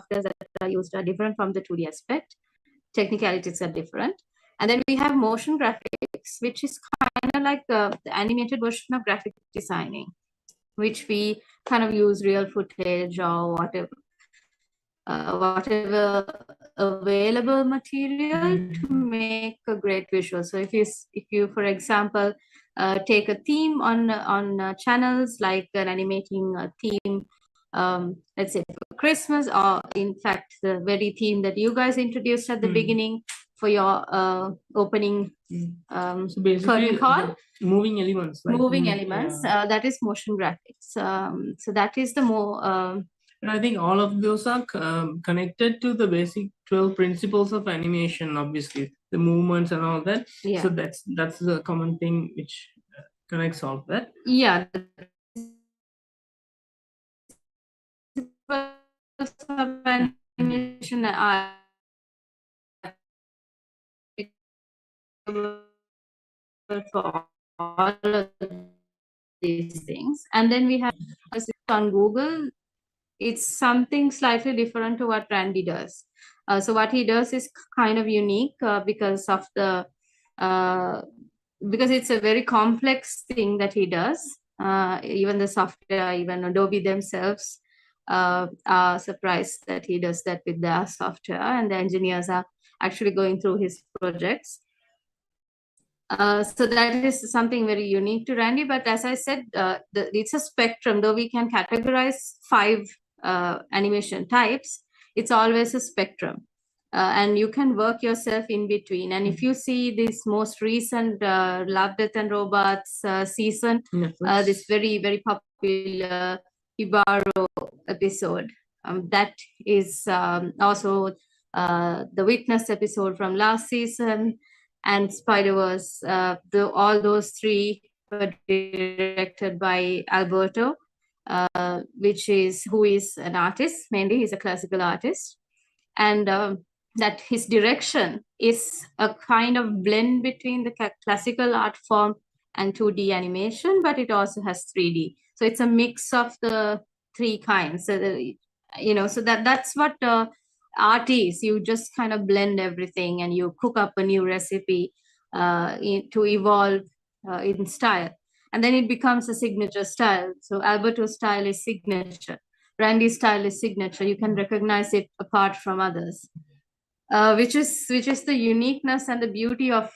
softwares that are used are different from the 2D aspect. Technicalities are different. And then we have motion graphics, which is kind of like the animated version of graphic designing, which we kind of use real footage or whatever available material to make a great visual. So if you for example take a theme on channels, like an animating a theme, let's say for Christmas, or in fact the very theme that you guys introduced at the beginning for your opening so basically moving elements, that is motion graphics. So that is the more and I think all of those are connected to the basic 12 principles of animation, obviously the movements and all that. Yeah. So that's the common thing which connects all of that. Yeah. Animation for all of these things. And then we have on Google, it's something slightly different to what Randy does. So what he does is kind of unique because of the because it's a very complex thing that he does. Even the software, even Adobe themselves are surprised that he does that with their software, and the engineers are actually going through his projects. So that is something very unique to Randy. But as I said, it's a spectrum. Though we can categorize 5 animation types, it's always a spectrum. And you can work yourself in between. And if you see this most recent Love, Death and Robots season, this very, very popular Hibaro episode, that is also the Witness episode from last season, and Spider-Verse. All those 3 were directed by Alberto, who is an artist. Mainly, he's a classical artist. And that his direction is a kind of blend between the classical art form and 2D animation, but it also has 3D. So it's a mix of the 3 kinds. So so that's what art is. You just kind of blend everything and you cook up a new recipe to evolve in style. And then it becomes a signature style. So Alberto's style is signature. Randy's style is signature. You can recognize it apart from others, which is the uniqueness and the beauty of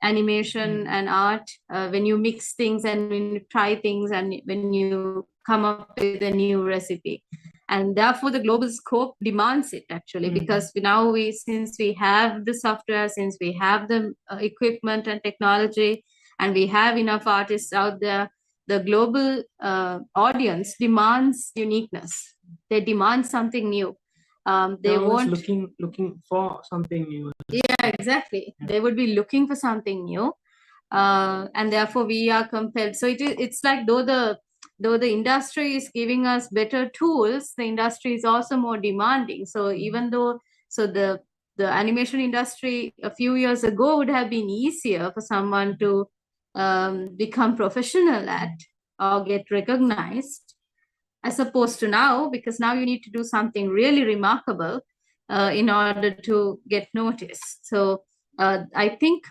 animation and art. When you mix things and when you try things and when you come up with a new recipe. And therefore, the global scope demands it, actually, because now since we have the software, since we have the equipment and technology, and we have enough artists out there, the global audience demands uniqueness. They demand something new. They want looking for something new. Yeah, exactly. Yeah. They would be looking for something new, and therefore we are compelled. So it's like though the industry is giving us better tools, the industry is also more demanding. So even though the animation industry a few years ago would have been easier for someone to become professional at or get recognized, as opposed to now, because now you need to do something really remarkable in order to get noticed. So I think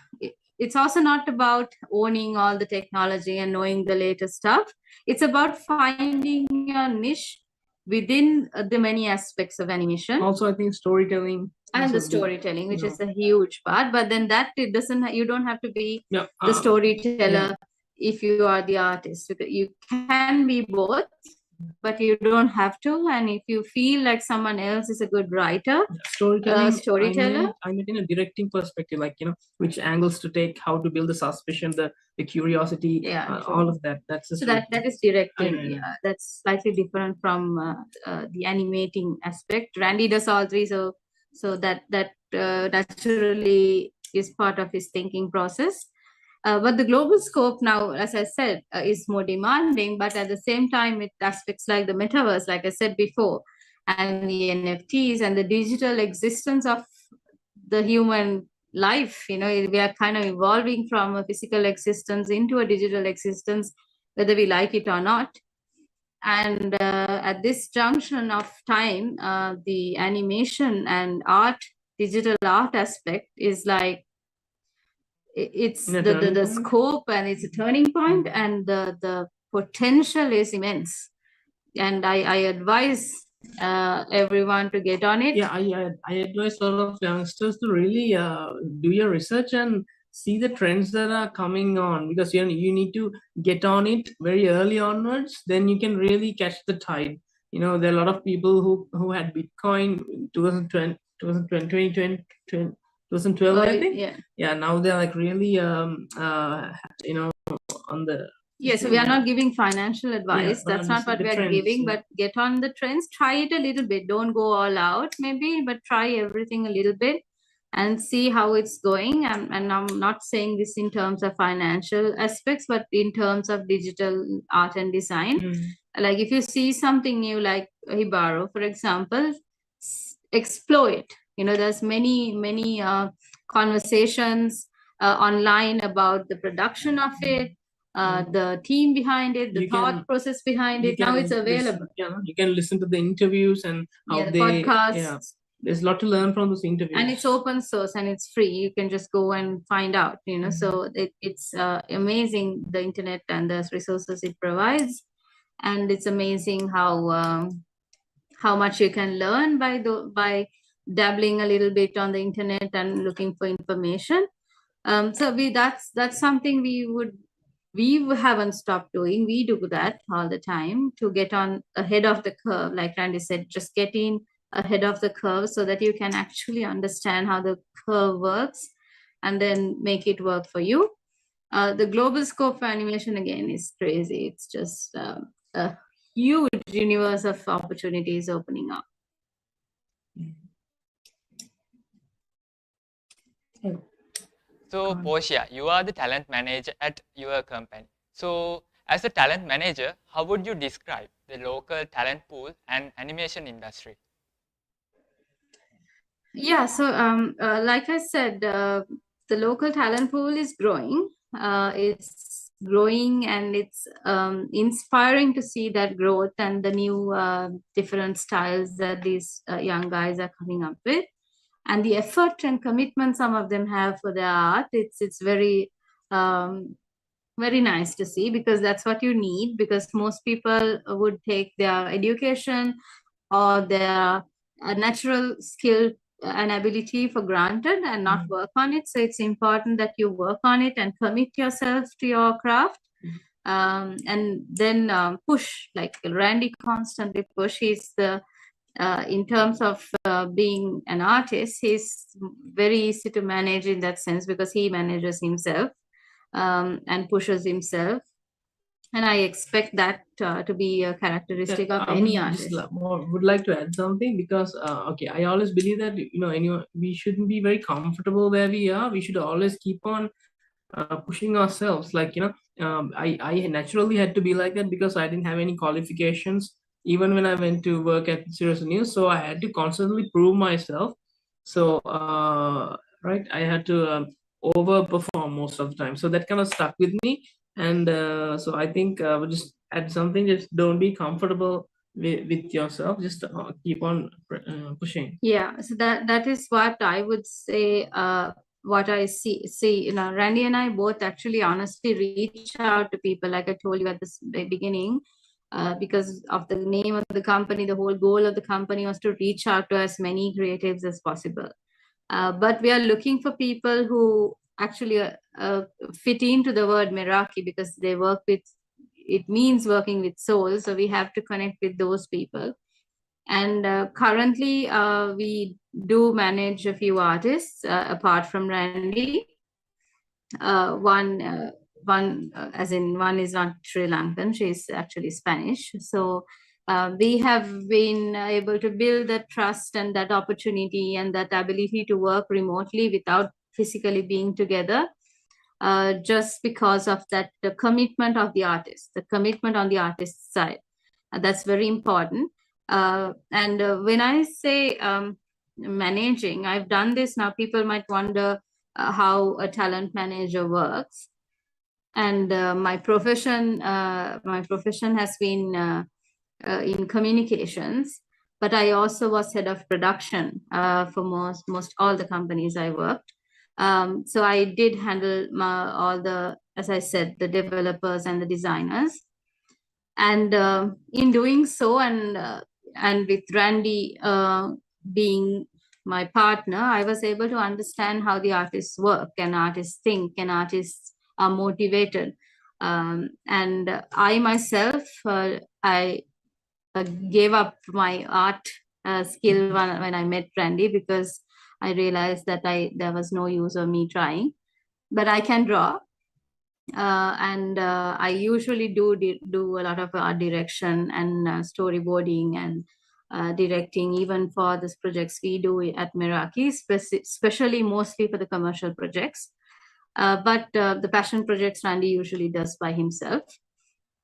it's also not about owning all the technology and knowing the latest stuff. It's about finding your niche within the many aspects of animation. Also, I think storytelling. And the storytelling, which is a huge part. But then you don't have to be the storyteller if you are the artist. You can be both, but you don't have to. And if you feel like someone else is a good writer, storyteller, I mean in a directing perspective, like which angles to take, how to build the suspicion, the curiosity, all of that. That's so that is directing. That's slightly different from the animating aspect. Randy does all 3, so that naturally is part of his thinking process. But the global scope now, as I said, is more demanding, but at the same time, it aspects like the metaverse, like I said before, and the NFTs and the digital existence of the human life. We are kind of evolving from a physical existence into a digital existence, whether we like it or not. And at this junction of time, the animation and art, digital art aspect is like, it's the scope, and it's a turning point, and the potential is immense. And I advise everyone to get on it. Yeah, I advise a lot of youngsters to really do your research and see the trends that are coming on, because you need to get on it very early onwards. Then you can really catch the tide. You know, there are a lot of people who had Bitcoin in 2020, 2012, I think. Yeah, now they're like really you know, on the. Yes, so we are not giving financial advice. That's not what we are giving, but get on the trends, try it a little bit. Don't go all out maybe, but try everything a little bit and see how it's going. And I'm not saying this in terms of financial aspects, but in terms of digital art and design. Like if you see something new, like Hibaro, for example, explore it. You know, there's many conversations online about the production of it, the team behind it, the thought process behind it. Now it's available. You can listen to the interviews and how the podcasts. Yeah, there's a lot to learn from those interviews. And it's open source and it's free. You can just go and find out, you know. So it's amazing, the internet and the resources it provides. And it's amazing how much you can learn by dabbling a little bit on the internet and looking for information. So that's something we haven't stopped doing. We do that all the time to get on ahead of the curve. Like Randy said, just get in ahead of the curve so that you can actually understand how the curve works and then make it work for you. The global scope for animation, again, is crazy. It's just a huge universe of opportunities opening up. So, Portia, you are the talent manager at your company. So, as a talent manager, how would you describe the local talent pool and animation industry? Yeah, so like I said, the local talent pool is growing. It's growing, and it's inspiring to see that growth and the new different styles that these young guys are coming up with. And the effort and commitment some of them have for their art, it's very very nice to see, because that's what you need. Because most people would take their education or their natural skill and ability for granted and not work on it. So it's important that you work on it and commit yourself to your craft. And then push, like Randy constantly push. He's the in terms of being an artist, he's very easy to manage in that sense, because he manages himself and pushes himself. And I expect that to be a characteristic of any artist. Would like to add something, because okay, I always believe that, you know, anyone, we shouldn't be very comfortable where we are. We should always keep on pushing ourselves. Like, you know, I naturally had to be like that, because I didn't have any qualifications even when I went to work at Serious News. So I had to constantly prove myself. So right, I had to overperform most of the time. So that kind of stuck with me. And so I think we'll just add something. Just don't be comfortable with yourself. Just keep on pushing. Yeah, so that is what I would say. What I see, you know, Randy and I both actually honestly reach out to people, like I told you at the beginning, because of the name of the company. The whole goal of the company was to reach out to as many creatives as possible. But we are looking for people who actually fit into the word Meraki, because they work with, it means working with soul. So we have to connect with those people. And currently we do manage a few artists apart from Randy. One is not Sri Lankan, she's actually Spanish. So we have been able to build that trust and that opportunity and that ability to work remotely without physically being together, just because of that, the commitment of the artist, the commitment on the artist's side. That's very important. And when I say managing, I've done this now. People might wonder how a talent manager works. And my profession has been in communications, but I also was head of production for most all the companies I worked. So I did handle all the, as I said, the developers and the designers. And in doing so, and with Randy being my partner, I was able to understand how the artists work and artists think and artists are motivated. And I myself, I gave up my art skill when I met Randy, because I realized that there was no use of me trying, but I can draw. And I usually do a lot of art direction and storyboarding and directing, even for these projects we do at Meraki, especially mostly for the commercial projects. But the passion projects Randy usually does by himself.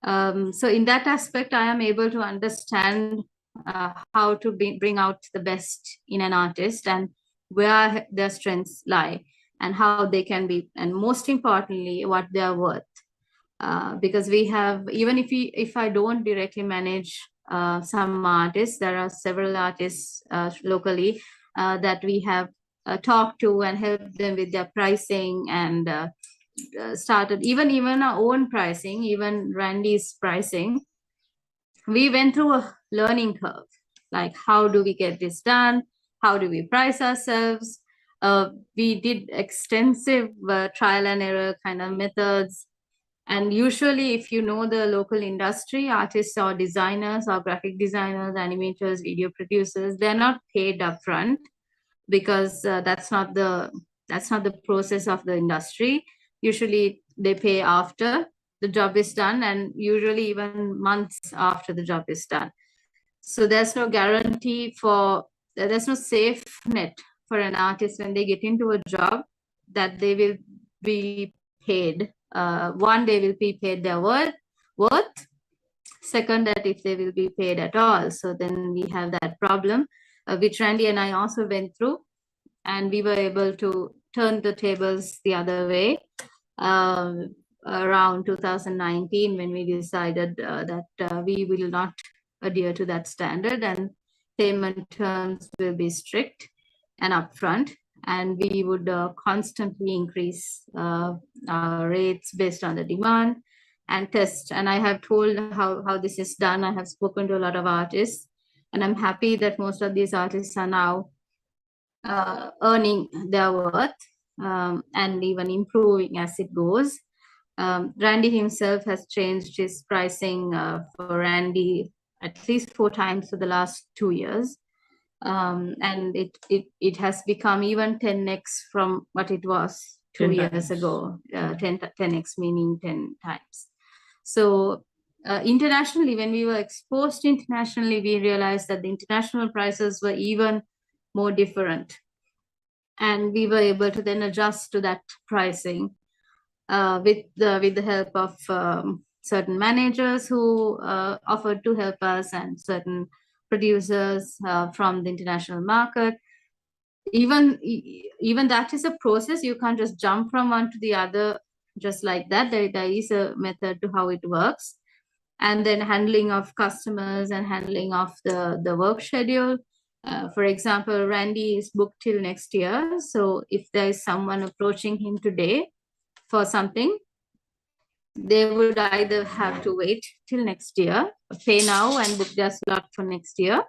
So in that aspect, I am able to understand how to bring out the best in an artist and where their strengths lie and how they can be, and most importantly, what they are worth. Because we have, even if I don't directly manage some artists, there are several artists locally that we have talked to and helped them with their pricing, and started even our own pricing, even Randy's pricing. We went through a learning curve, like how do we get this done, how do we price ourselves. We did extensive trial and error kind of methods. And usually, if you know the local industry, artists or designers or graphic designers, animators, video producers, they're not paid upfront, because that's not the process of the industry. Usually they pay after the job is done, and usually even months after the job is done. So there's no guarantee there's no safe net for an artist when they get into a job that they will be paid. One, they will be paid their worth. Second, that if they will be paid at all. So then we have that problem, which Randy and I also went through, and we were able to turn the tables the other way around 2019, when we decided that we will not adhere to that standard, and payment terms will be strict and upfront, and we would constantly increase our rates based on the demand and test. And I have told how this is done. I have spoken to a lot of artists, and I'm happy that most of these artists are now earning their worth and even improving as it goes. Randy himself has changed his pricing for Randy at least 4 times for the last 2 years. And it has become even 10x from what it was 2 years ago. 10x meaning 10 times. So internationally, when we were exposed internationally, we realized that the international prices were even more different. And we were able to then adjust to that pricing with the help of certain managers who offered to help us, and certain producers from the international market. Even that is a process. You can't just jump from one to the other just like that. There is a method to how it works. And then handling of customers and handling of the work schedule. For example, Randy is booked till next year. So if there is someone approaching him today for something, they would either have to wait till next year, pay now and book their slot for next year,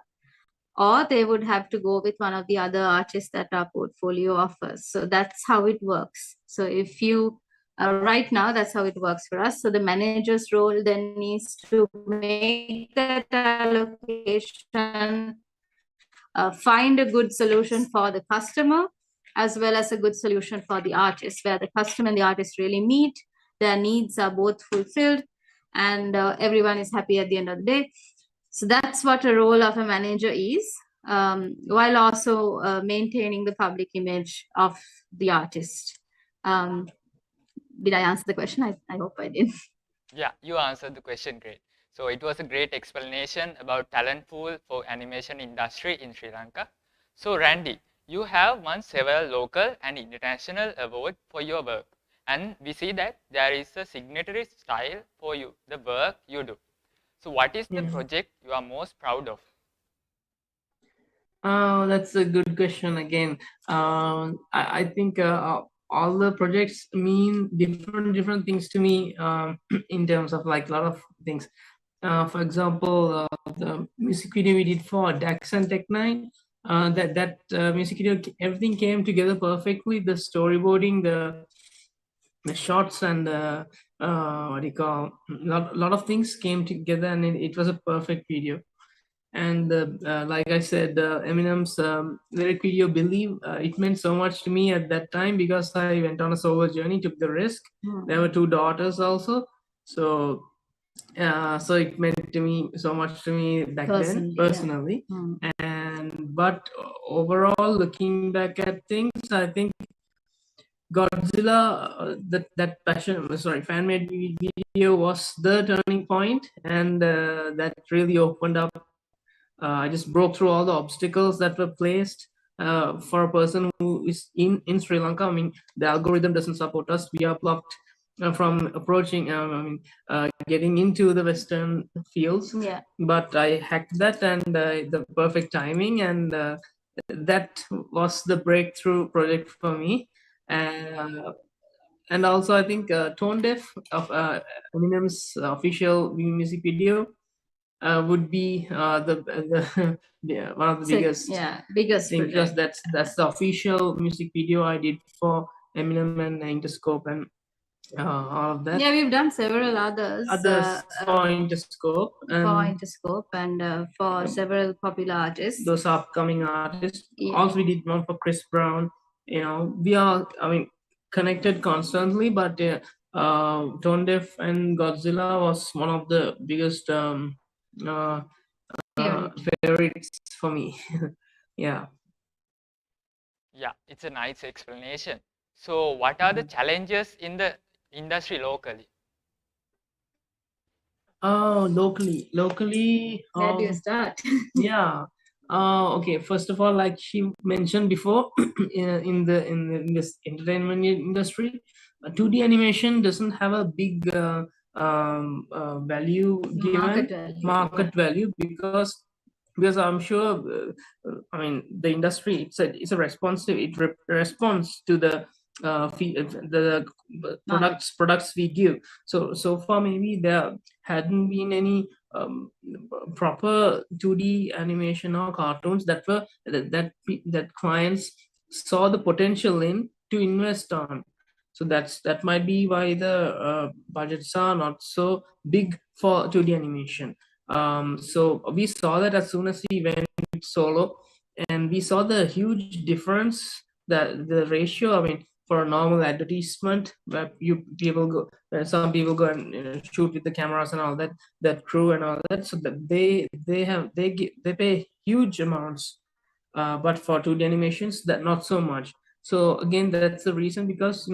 or they would have to go with one of the other artists that our portfolio offers. So that's how it works. So if you right now, that's how it works for us. So the manager's role then needs to make that allocation, find a good solution for the customer, as well as a good solution for the artist, where the customer and the artist really meet, their needs are both fulfilled, and everyone is happy at the end of the day. So that's what a role of a manager is, while also maintaining the public image of the artist. Did I answer the question? I hope I did. Yeah, you answered the question great. So it was a great explanation about talent pool for animation industry in Sri Lanka. So Randy, you have won several local and international awards for your work. And we see that there is a signatory style for you, the work you do. So what is the Yeah. project you are most proud of? Oh, that's a good question again. I think all the projects mean different things to me in terms of like a lot of things. For example, the music video we did for Dax and Tech 9, that music video, everything came together perfectly. The storyboarding, the shots, and the what do you call, lot of things came together, and it was a perfect video. And like I said, Eminem's lyric video "Believe," it meant so much to me at that time because I went on a solo journey, took the risk. There were 2 daughters also, so so it meant to me so much to me back then personally. And but overall, looking back at things, I think Godzilla, that fan made video was the turning point, and that really opened up. I just broke through all the obstacles that were placed for a person who is in Sri Lanka. I mean, the algorithm doesn't support us. We are blocked from approaching, getting into the Western fields. Yeah. But I hacked that, and the perfect timing, and that was the breakthrough project for me. And also, I think Tone Deaf of Eminem's official music video would be the one of the biggest biggest because that's the official music video I did for Eminem and Interscope and all of that. Yeah, we've done several others For Interscope and for several popular artists. Those upcoming artists. Also, we did one for Chris Brown. You know, we are, I mean, connected constantly, but Tone Deaf and Godzilla was one of the biggest favorites for me. Yeah. Yeah, it's a nice explanation. So what are the challenges in the industry locally? Oh, locally. Where do you start? Yeah. Okay. First of all, like she mentioned before, in this entertainment industry, 2D animation doesn't have a big value given market value because I'm sure I mean the industry it's a responsive responds to the the products we give. So far maybe there hadn't been any proper 2D animation or cartoons that were that clients saw the potential in to invest on. So that might be why the budgets are not so big for 2D animation. So we saw that as soon as we went solo, and we saw the huge difference, that the ratio. I mean, for a normal advertisement, where some people go and shoot with the cameras and all that, that crew and all that, so that they pay huge amounts, but for 2D animations, that not so much. So again, that's the reason, because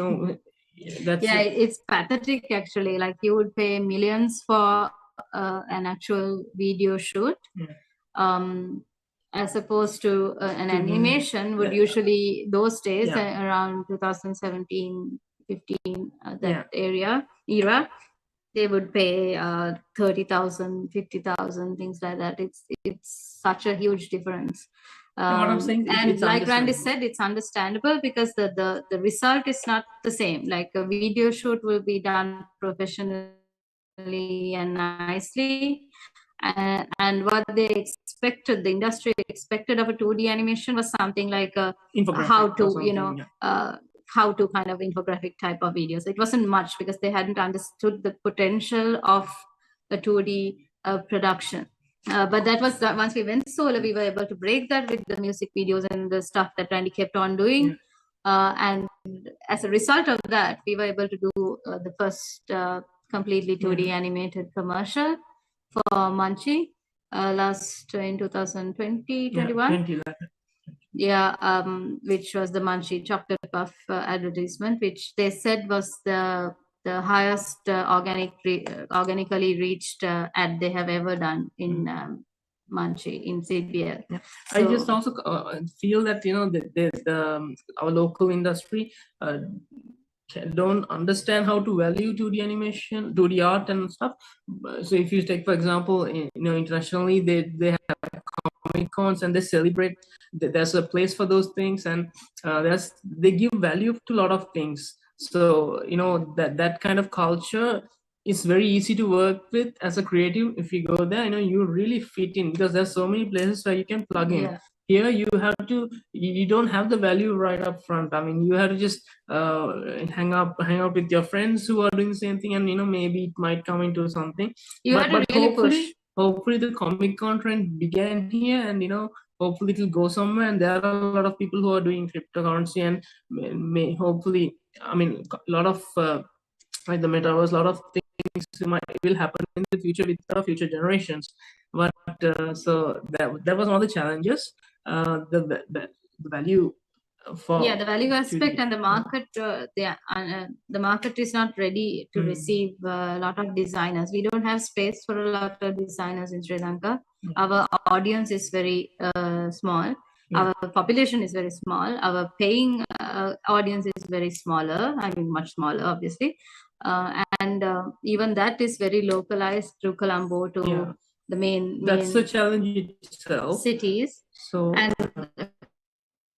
it's pathetic actually. Like you would pay millions for an actual video shoot, as opposed to an animation would usually those days around 2017, 15, that era, they would pay 30,000, 50,000, things like that. It's such a huge difference. What I'm saying, and like Randy said, it's understandable because the result is not the same. Like a video shoot will be done professionally and nicely, and what they expected, the industry expected of a 2D animation was something like how to kind of infographic type of videos. It wasn't much because they hadn't understood the potential of a 2D production. But that was once we went solo, we were able to break that with the music videos and the stuff that Randy kept on doing. And as a result of that, we were able to do the first completely 2D animated commercial for Munchie last in 2020, 21. Which was the Munchie chocolate puff advertisement, which they said was the highest organically reached ad they have ever done in Munchie in CBL. So, I just also feel that our local industry don't understand how to value 2D animation, 2D art and stuff. So if you take, for example, internationally, they have Comic Cons and they celebrate. There's a place for those things, and they give value to a lot of things. So that kind of culture is very easy to work with as a creative. If you go there, you really fit in because there's so many places where you can plug in. Yeah. Here you don't have the value right up front. I mean, you have to just hang out with your friends who are doing the same thing, and maybe it might come into something. You have to really push. Hopefully the Comic Con trend began here, and hopefully it will go somewhere. And there are a lot of people who are doing cryptocurrency, and hopefully, I mean, a lot of like the metaverse, a lot of things will happen in the future with the future generations. But so that was one of the challenges. The value for the value aspect and the market. The market is not ready to receive a lot of designers. We don't have space for a lot of designers in Sri Lanka. Our audience is very small. Our population is very small. Our paying audience is very smaller. I mean, much smaller, obviously. And even that is very localized to Colombo, to the main. That's the challenge itself. Cities. So and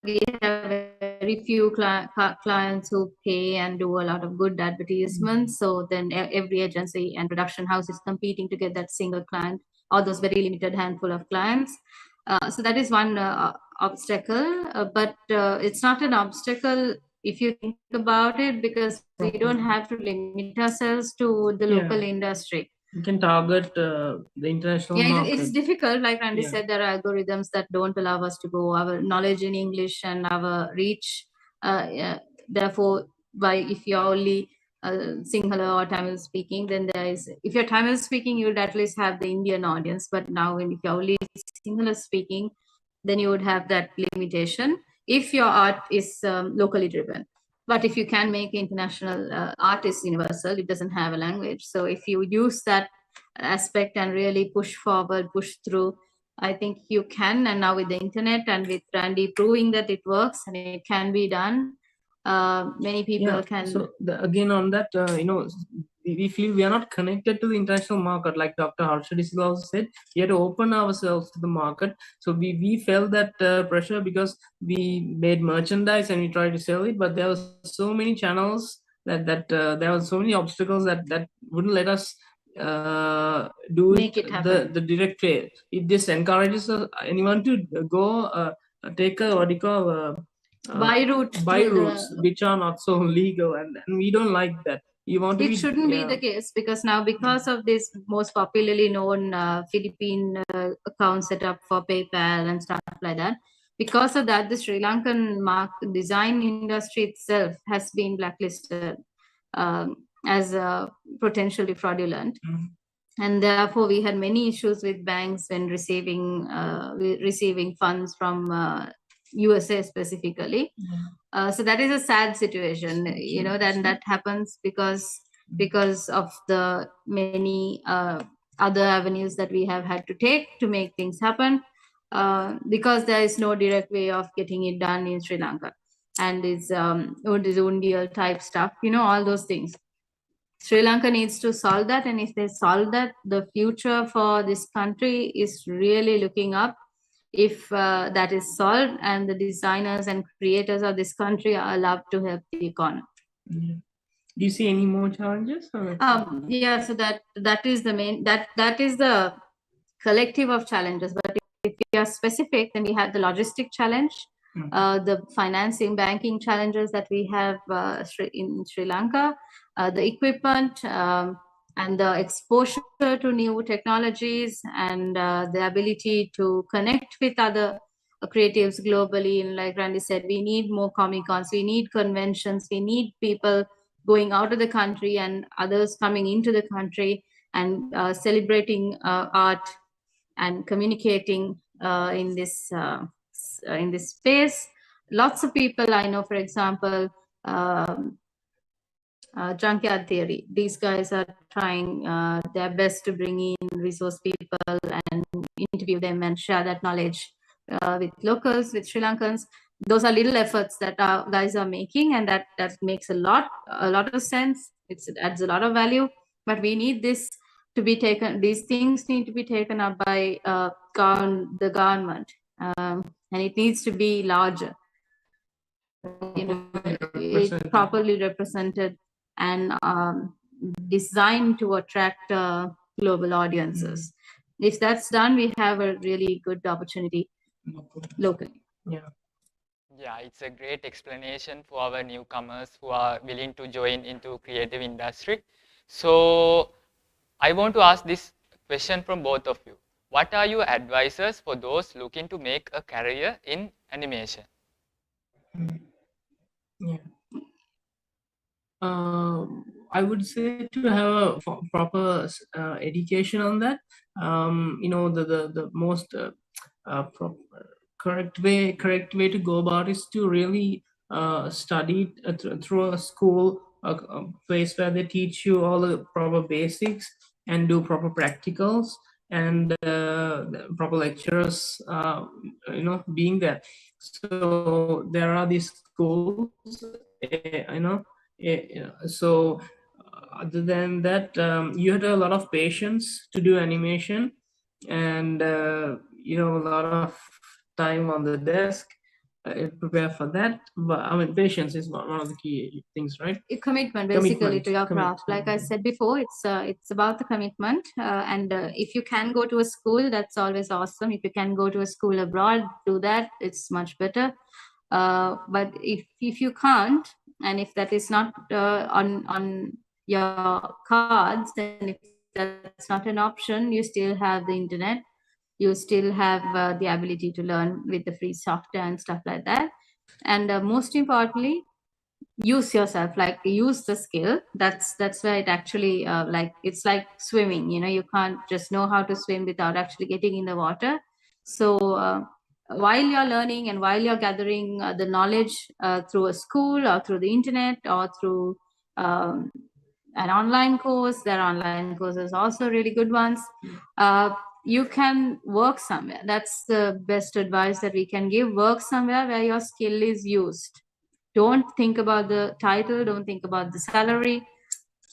we have very few clients who pay and do a lot of good advertisements. So then every agency and production house is competing to get that single client or those very limited handful of clients. So that is one obstacle, but it's not an obstacle if you think about it, because we don't have to limit ourselves to the local industry. You can target the international market. It's difficult. Like Randy said, there are algorithms that don't allow us to go. Our knowledge in English and our reach. Therefore, if you're only Sinhala or Tamil speaking, then if you're Tamil speaking, you would at least have the Indian audience. But now, if you're only Sinhala speaking, then you would have that limitation if your art is locally driven. But if you can make international art is universal, it doesn't have a language. So if you use that aspect and really push forward, push through, I think you can. And now with the internet and with Randy proving that it works and it can be done, many people can. So again on that, we feel we are not connected to the international market, like Dr. Harshadi also said. We had to open ourselves to the market. So we felt that pressure because we made merchandise and we tried to sell it, but there were so many channels that there were so many obstacles that wouldn't let us do Make it happen. the direct way. It just encourages anyone to go take a what do you call by routes which are not so legal, and we don't like that. You want to it shouldn't be the case, because now because of this most popularly known Philippine account set up for PayPal and stuff like that, because of that, the Sri Lankan design industry itself has been blacklisted as potentially fraudulent. And therefore we had many issues with banks when receiving funds from USA specifically. So that is a sad situation, then that happens because of the many other avenues that we have had to take to make things happen, because there is no direct way of getting it done in Sri Lanka. And it's undial type stuff, all those things. Sri Lanka needs to solve that, and if they solve that, the future for this country is really looking up. If that is solved and the designers and creators of this country are allowed to help the economy. Do you see any more challenges? So that is the main, that is the collective of challenges. But if we are specific, then we have the logistic challenge, the financing, banking challenges that we have in Sri Lanka, the equipment, and the exposure to new technologies, and the ability to connect with other creatives globally. And like Randy said, we need more Comic Cons, we need conventions, we need people going out of the country and others coming into the country and celebrating art and communicating in this space. Lots of people I know, for example, junkyard theory. These guys are trying their best to bring in resource people and interview them and share that knowledge with locals, with Sri Lankans. those are little efforts that our guys are making, and that makes a lot of sense. It adds a lot of value, but we need this to be taken. These things need to be taken up by the government, and it needs to be larger, properly represented and designed to attract global audiences. If that's done, we have a really good opportunity locally. Yeah, it's a great explanation for our newcomers who are willing to join into creative industry. So I want to ask this question from both of you. What are your advices for those looking to make a career in animation? Yeah. I would say to have a proper education on that. The most correct way to go about is to really study through a school, a place where they teach you all the proper basics and do proper practicals, and proper lecturers being there. So there are these schools, so other than that, you had a lot of patience to do animation, and a lot of time on the desk, prepare for that. But I mean, patience is one of the key things, right? Commitment basically to your craft. Like I said before, it's about the commitment, and if you can go to a school, that's always awesome. If you can go to a school abroad, do that. It's much better. But if you can't, and if that is not on your cards, then if that's not an option, you still have the internet. You still have the ability to learn with the free software and stuff like that. And most importantly, use yourself, like use the skill. That's where it actually it's like swimming. You can't just know how to swim without actually getting in the water. So while you're learning and while you're gathering the knowledge through a school or through the internet or through an online course, there are online courses also really good ones. You can work somewhere. That's the best advice that we can give. Work somewhere where your skill is used. Don't think about the title, don't think about the salary.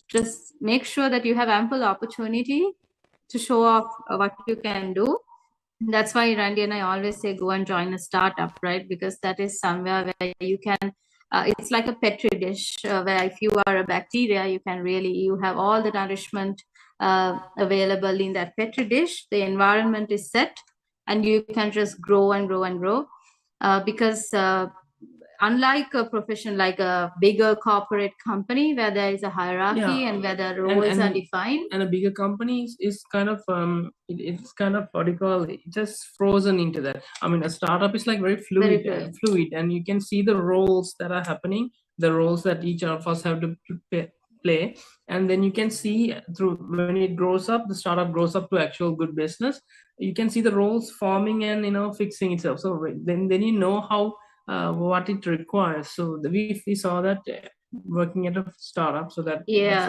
Just make sure that you have ample opportunity to show off what you can do. That's why Randy and I always say go and join a startup, right? Because that is somewhere where you can, it's like a petri dish where if you are a bacteria, you have all the nourishment available in that petri dish. The environment is set and you can just grow and grow and grow because unlike a profession like a bigger corporate company where there is a hierarchy and where the roles are defined, and a bigger company is kind of it's kind of what do you call it, just frozen into that. I mean, a startup is like very fluid, and you can see the roles that are happening, the roles that each of us have to play, and then you can see through when it grows up, the startup grows up to actual good business. You can see the roles forming and fixing itself. So then you know how what it requires. So we saw that working at a startup. So that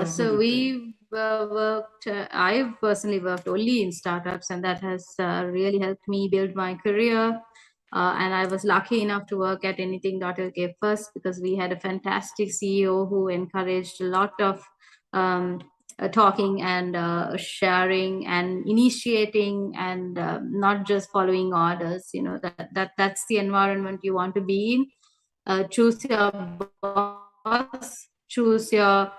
so we worked. I've personally worked only in startups, and that has really helped me build my career. And I was lucky enough to work at anything.lk first because we had a fantastic CEO who encouraged a lot of talking and sharing and initiating and not just following orders. That's the environment you want to be in. Choose your boss, choose your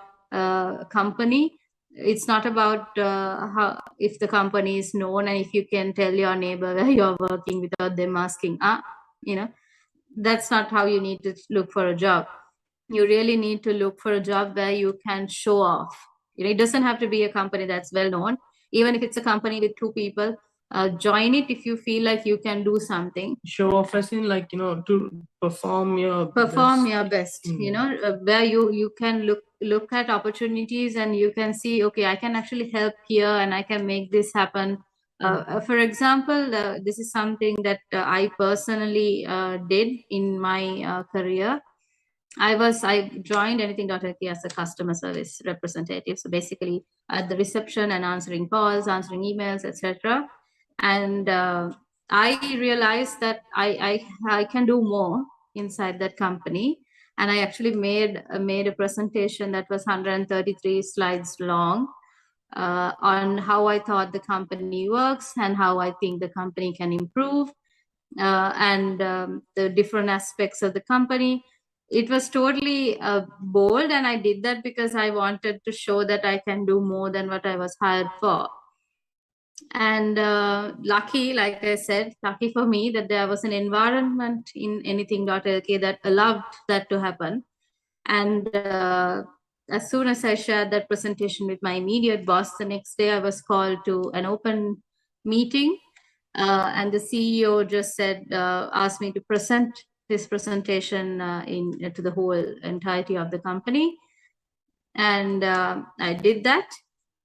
company. It's not about how if the company is known and if you can tell your neighbor where you're working without them asking, that's not how you need to look for a job. You really need to look for a job where you can show off. It doesn't have to be a company that's well known. Even if it's a company with 2 people, join it if you feel like you can do something. Show off as in to perform your best. Where you can look at opportunities and you can see, okay, I can actually help here and I can make this happen. For example, this is something that I personally did in my career. I joined anything.lk as a customer service representative. So basically at the reception and answering calls, answering emails, etc. And I realized that I can do more inside that company. And I actually made a presentation that was 133 slides long on how I thought the company works and how I think the company can improve, and the different aspects of the company. It was totally bold, and I did that because I wanted to show that I can do more than what I was hired for. And lucky, like I said, lucky for me that there was an environment in anything.lk that allowed that to happen. And as soon as I shared that presentation with my immediate boss, the next day I was called to an open meeting, and the CEO just said, asked me to present this presentation to the whole entirety of the company. And I did that.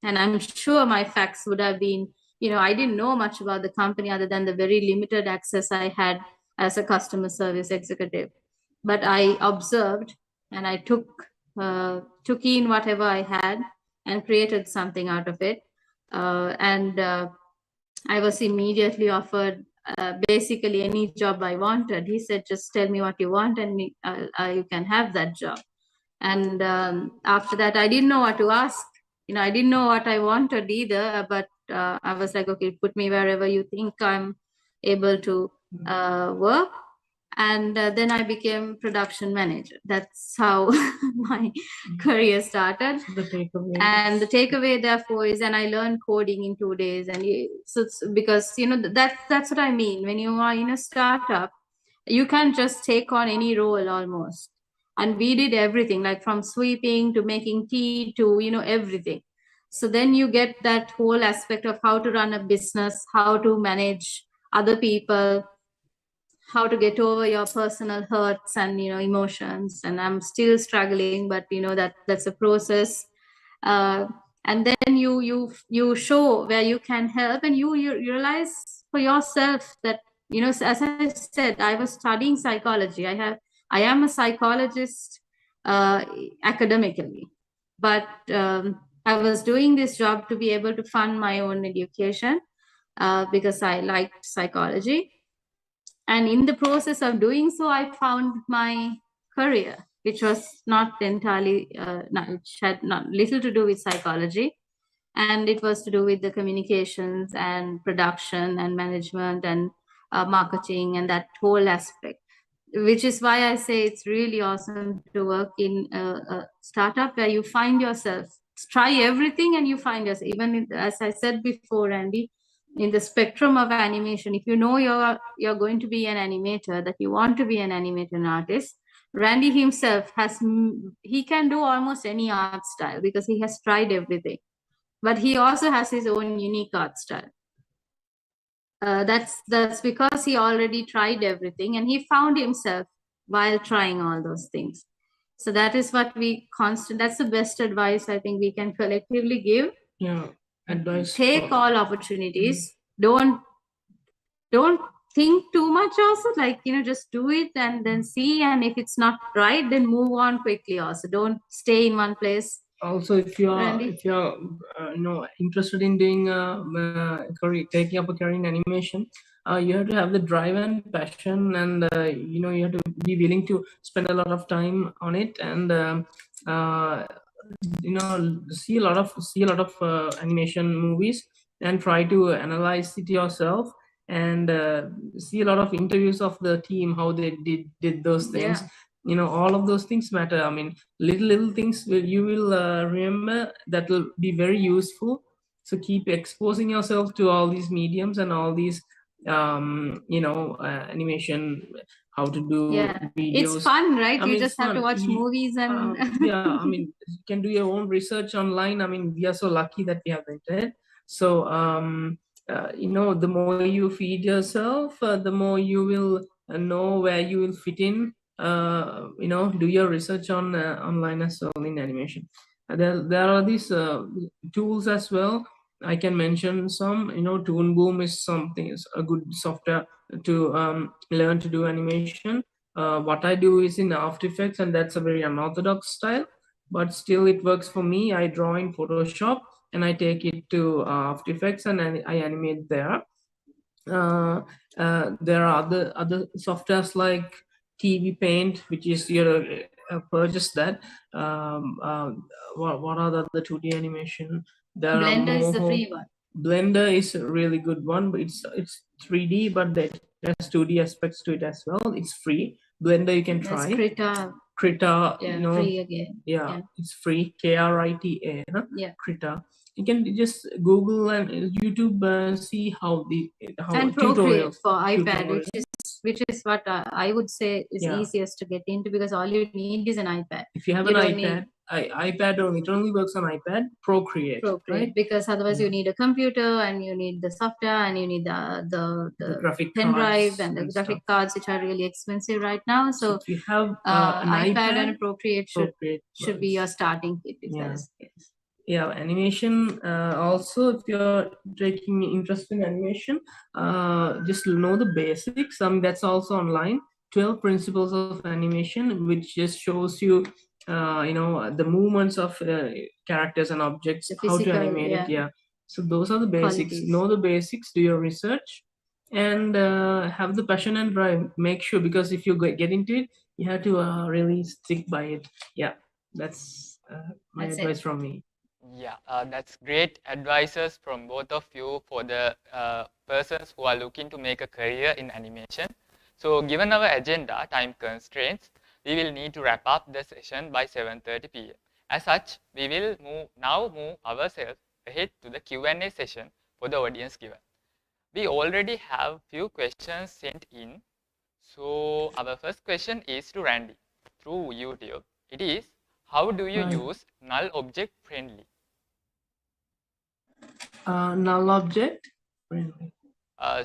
And I'm sure my facts would have been, I didn't know much about the company other than the very limited access I had as a customer service executive. But I observed and I took in whatever I had and created something out of it. And I was immediately offered basically any job I wanted. He said, just tell me what you want and you can have that job. And after that, I didn't know what to ask. I didn't know what I wanted either, but I was like, okay, put me wherever you think I'm able to work. And then I became production manager. That's how my career started. And the takeaway, therefore, is, and I learned coding in 2 days. And so it's because, that's what I mean. When you are in a startup, you can just take on any role almost. And we did everything, like from sweeping to making tea to, everything. So then you get that whole aspect of how to run a business, how to manage other people, how to get over your personal hurts and, emotions. And I'm still struggling, but, that's a process. And then you show where you can help, and you realize for yourself that, as I said, I was studying psychology. I am a psychologist academically, but I was doing this job to be able to fund my own education because I liked psychology. And in the process of doing so, I found my career, which was not entirely, it had not little to do with psychology. And it was to do with the communications and production and management and marketing and that whole aspect, which is why I say it's really awesome to work in a startup where you find yourself, try everything and you find yourself. Even as I said before, Randy, in the spectrum of animation, if you know you're going to be an animator, that you want to be an animator and artist, Randy himself he can do almost any art style because he has tried everything. But he also has his own unique art style. That's because he already tried everything and he found himself while trying all those things. So that is what that's the best advice I think we can collectively give. Yeah, advice. Take all opportunities. Don't think too much also, like, just do it and then see. And if it's not right, then move on quickly also. Don't stay in one place. Also, if you're interested in doing taking up a career in animation, you have to have the drive and passion, and you have to be willing to spend a lot of time on it, and see a lot of animation movies and try to analyze it yourself, and see a lot of interviews of the team, how they did those things. All of those things matter. I mean, little things you will remember that will be very useful. So keep exposing yourself to all these mediums and all these animation, how to do videos. It's fun, right? You just have to watch movies and I mean, you can do your own research online. I mean, we are so lucky that we have the internet. So the more you feed yourself, the more you will know where you will fit in. Do your research on online as well in animation. There are these tools as well. I can mention some. Toon Boom is a good software to learn to do animation. What I do is in After Effects, and that's a very unorthodox style, but still it works for me. I draw in Photoshop and I take it to After Effects and I animate there. There are other softwares like TV Paint, which is your purchase that. What are the other 2D animation? There are Blender is the more. free one. Blender is a really good one, but it's 3D, but it has 2D aspects to it as well. It's free. Blender you can try. Krita, yeah, free again. Yeah, it's free. KRITA, yeah. Krita. You can just Google and YouTube see how and Procreate tutorials for iPad, tutorials. which is what I would say is easiest to get into, because all you need is an iPad. If you have an iPad, iPad only, it only works on iPad. Procreate, right? Because otherwise you need a computer and you need the software and you need the graphic pen drive cards and the graphic stuff. cards, which are really expensive right now. So if you have an iPad and Procreate should works. be your starting kit. If that is the case. Yeah, animation also, if you're taking interest in animation, just know the basics. That's also online. 12 principles of animation, which just shows you the movements of characters and objects, how to animate it. Yeah, so those are the basics. Qualities. Know the basics, do your research, and have the passion and drive. Make sure, because if you get into it, you have to really stick by it. Yeah, that's my advice from me. Yeah, that's great advices from both of you for the persons who are looking to make a career in animation. So given our agenda time constraints, we will need to wrap up the session by 7:30 p.m. As such, we will now move ourselves ahead to the Q&A session for the audience given. We already have few questions sent in. So our first question is to Randy through YouTube. It is, how do you use null object friendly? Null object friendly.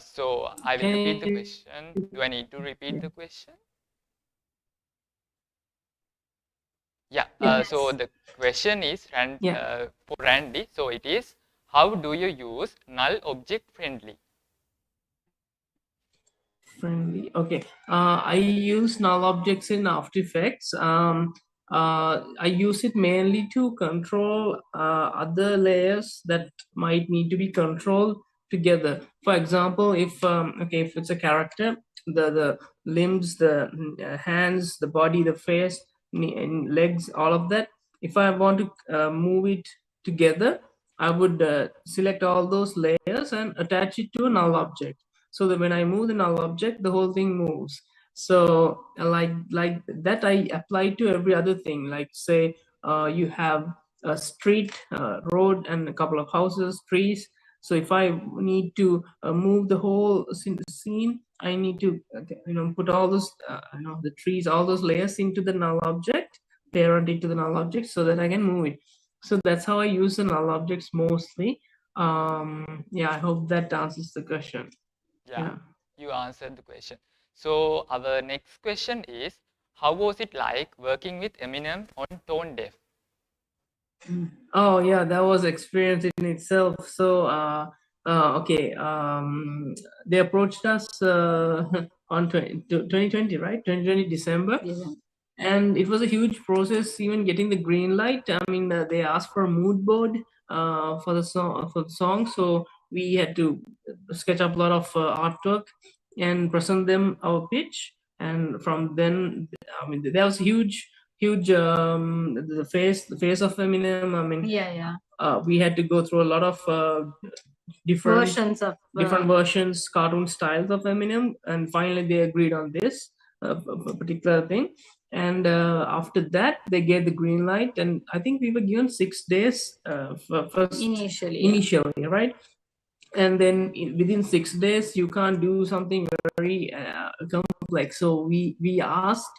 So I will repeat the question. Do I need to repeat the question? Yeah. So the question is for Randy. So it is, how do you use null object friendly? Okay. I use null objects in After Effects. I use it mainly to control other layers that might need to be controlled together. For example, if it's a character, the limbs, the hands, the body, the face, legs, all of that, if I want to move it together, I would select all those layers and attach it to a null object, so that when I move the null object, the whole thing moves. So like that, I apply to every other thing. Like say you have a street, road, and a couple of houses, trees. So if I need to move the whole scene, I need to put all those the trees, all those layers into the null object, parent into the null object, so that I can move it. So that's how I use the null objects mostly. Yeah, I hope that answers the question. Yeah, you answered the question. So our next question is, how was it like working with Eminem on Tone Deaf? Oh yeah, that was experience in itself. So okay, they approached us on 2020, right? 2020 December. Yeah. And it was a huge process, even getting the green light. I mean, they asked for a mood board for the song, so we had to sketch up a lot of artwork and present them our pitch. And from then, I mean, there was huge the face of Eminem. I mean, we had to go through a lot of different versions, cartoon styles of Eminem, and finally they agreed on this particular thing. And after that, they gave the green light, and I think we were given 6 days first initially, right? And then within 6 days, you can't do something very complex. So we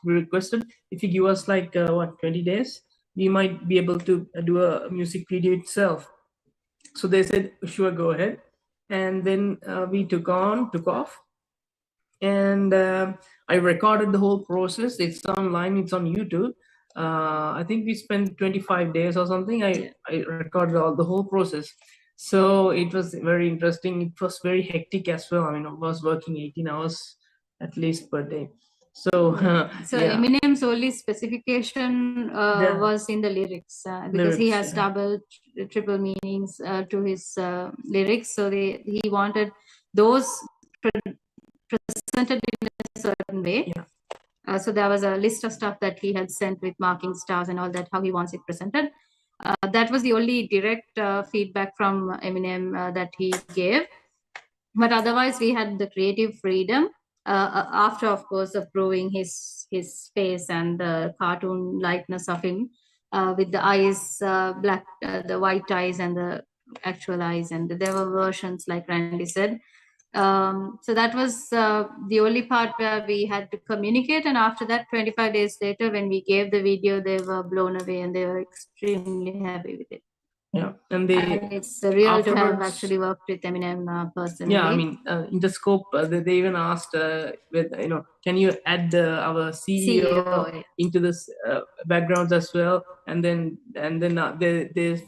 requested, if you give us like 20 days, we might be able to do a music video itself. So they said, sure, go ahead. And then we took off. And I recorded the whole process. It's online, it's on YouTube. I think we spent 25 days or something. I recorded the whole process. So it was very interesting. It was very hectic as well. I mean, I was working 18 hours at least per day. So Eminem's only specification was in the lyrics, because he has double, triple meanings to his lyrics. So he wanted those presented in a certain way. So there was a list of stuff that he had sent with marking stars and all that, how he wants it presented. That was the only direct feedback from Eminem that he gave. But otherwise, we had the creative freedom after, of course, approving his face and the cartoon likeness of him with the eyes, black, the white eyes and the actual eyes. And there were versions, like Randy said. So that was the only part where we had to communicate. And after that, 25 days later, when we gave the video, they were blown away and they were extremely happy with it. Yeah, and it's real to have afterwards- actually worked with Eminem personally. Yeah, I mean, in the scope, they even asked, with can you add our CEO into this backgrounds as well? And then they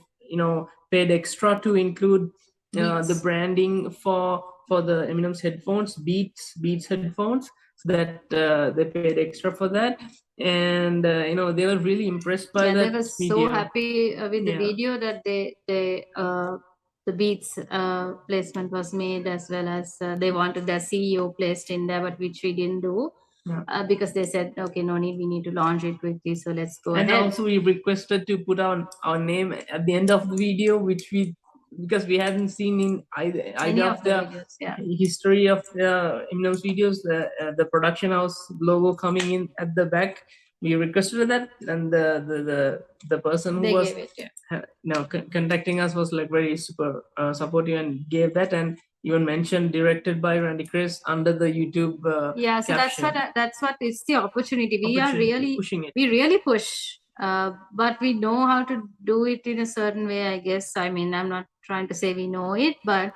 paid extra to include the branding for the Eminem's headphones, Beats headphones, so that they paid extra for that. And they were really impressed by that. They were so happy with the video that the Beats placement was made, as well as they wanted their CEO placed in there, but which we didn't do. Because they said, okay, no need, we need to launch it quickly, so let's go ahead. And also we requested to put our name at the end of the video, because we hadn't seen in either of the videos, history of Eminem's videos, the production house logo coming in at the back. We requested that, and the person who was contacting us was like very super supportive and gave that, and even mentioned directed by Randy Chriz under the YouTube so caption. that's what is the opportunity. We are really pushing it. We really push, but we know how to do it in a certain way, I guess. I mean, I'm not trying to say we know it, but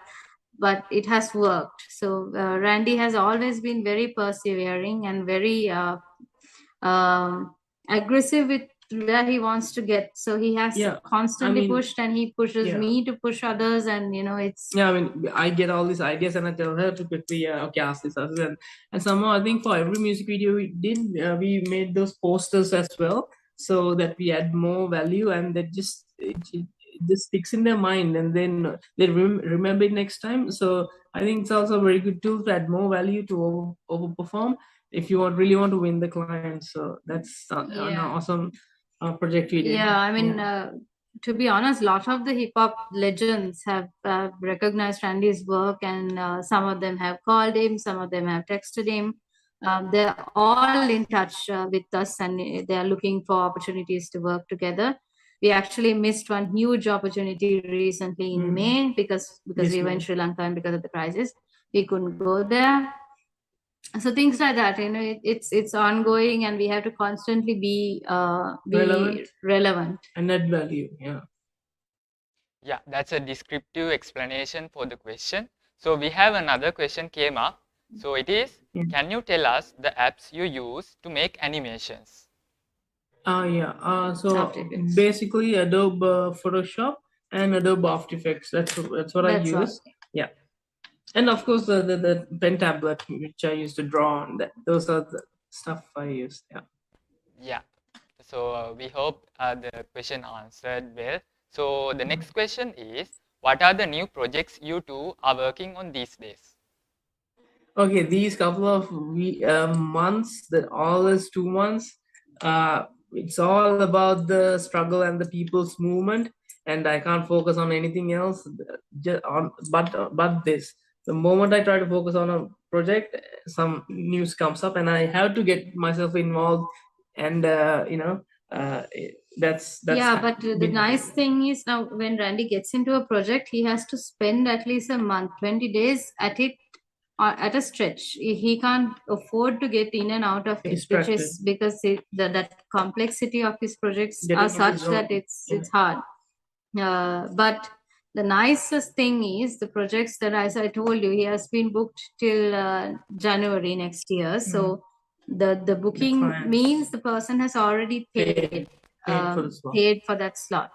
it has worked. So Randy has always been very persevering and very aggressive with where he wants to get. So he has constantly pushed, and he pushes me to push others, and it's I mean, I get all these ideas and I tell her to quickly okay, ask this, and somehow I think for every music video we did, we made those posters as well, so that we add more value, and that just it just sticks in their mind, and then they remember it next time. So I think it's also a very good tool to add more value to overperform if you really want to win the client. So that's an awesome project we did. I mean, to be honest, a lot of the hip hop legends have recognized Randy's work, and some of them have called him, some of them have texted him. They're all in touch with us, and they are looking for opportunities to work together. We actually missed one huge opportunity recently in May because we went Sri Lanka, and because of the crisis, we couldn't go there. So things like that, it's ongoing, and we have to constantly be relevant and add value. Yeah, that's a descriptive explanation for the question. So we have another question came up. So it is, can you tell us the apps you use to make animations? So basically Adobe Photoshop and Adobe After Effects. That's what I use. And of course the pen tablet, which I use to draw on. Those are the stuff I use. So we hope the question answered well. So the next question is, what are the new projects you two are working on these days? Okay, these couple of months, that all is 2 months, it's all about the struggle and the people's movement, and I can't focus on anything else but this. The moment I try to focus on a project, some news comes up and I have to get myself involved, and that's but the nice thing is, now when Randy gets into a project, he has to spend at least a month, 20 days at it, at a stretch. He can't afford to get in and out of it, which is because that complexity of his projects are such that it's hard. But the nicest thing is the projects that, as I told you, he has been booked till January next year. So the booking means the person has already paid for that slot.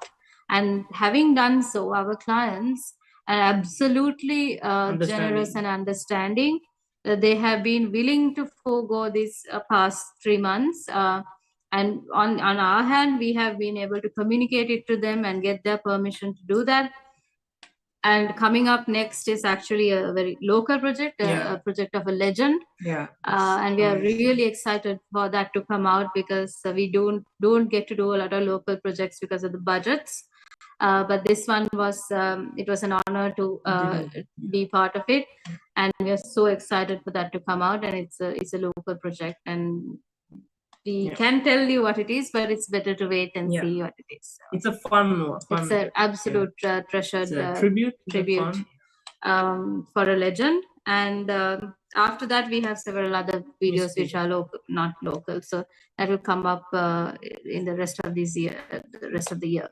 And having done so, our clients are absolutely generous and understanding. They have been willing to forego this past 3 months. And on our hand, we have been able to communicate it to them and get their permission to do that. And coming up next is actually a very local project, a project of a legend. And we are really excited for that to come out, because we don't get to do a lot of local projects because of the budgets. But this one was, it was an honor to be part of it, and we are so excited for that to come out. And it's a local project, and we can tell you what it is, but it's better to wait and see what it is. So it's a fun one. it's an absolute treasured tribute for a legend. And after that, we have several other videos which are local, not local. So that will come up in the rest of this year, the rest of the year.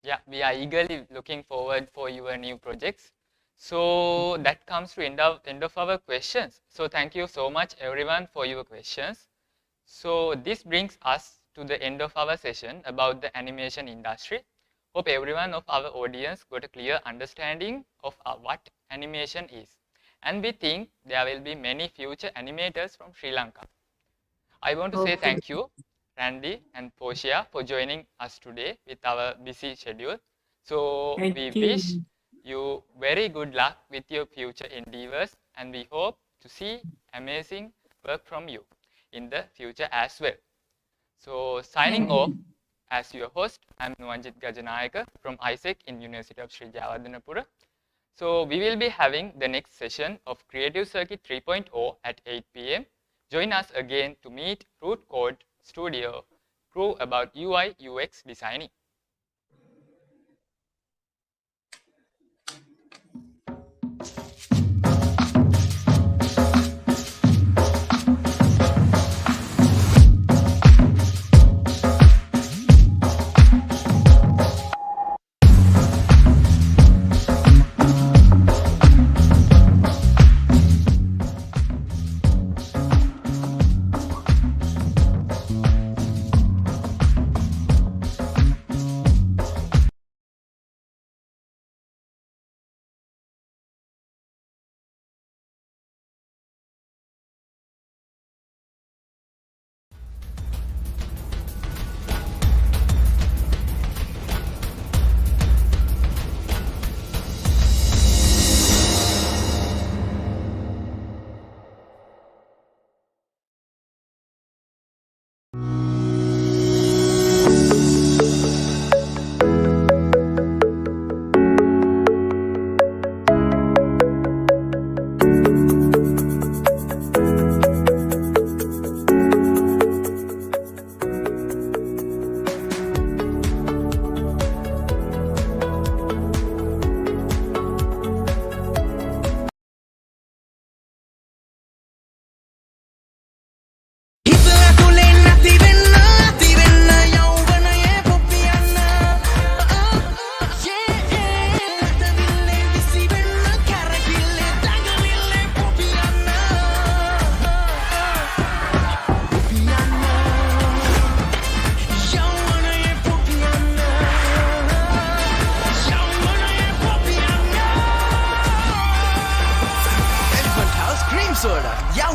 Yeah, we are eagerly looking forward for your new projects. So that comes to end of our questions. So thank you so much everyone for your questions. So this brings us to the end of our session about the animation industry. Hope everyone of our audience got a clear understanding of what animation is. And we think there will be many future animators from Sri Lanka. I want to say thank you, Randy and Portia, for joining us today with our busy schedule. So we wish you very good luck with your future endeavors, and we hope to see amazing work from you in the future as well. So signing off as your host, I'm Nuwanjit Gajanayaka from AIESEC in University of Sri Jayawardenepura. So we will be having the next session of Creative Circuit 3.0 at 8 p.m. Join us again to meet Root Code Studio crew about UI UX designing.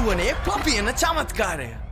යව්වනේ පොපියන චමත්කාරය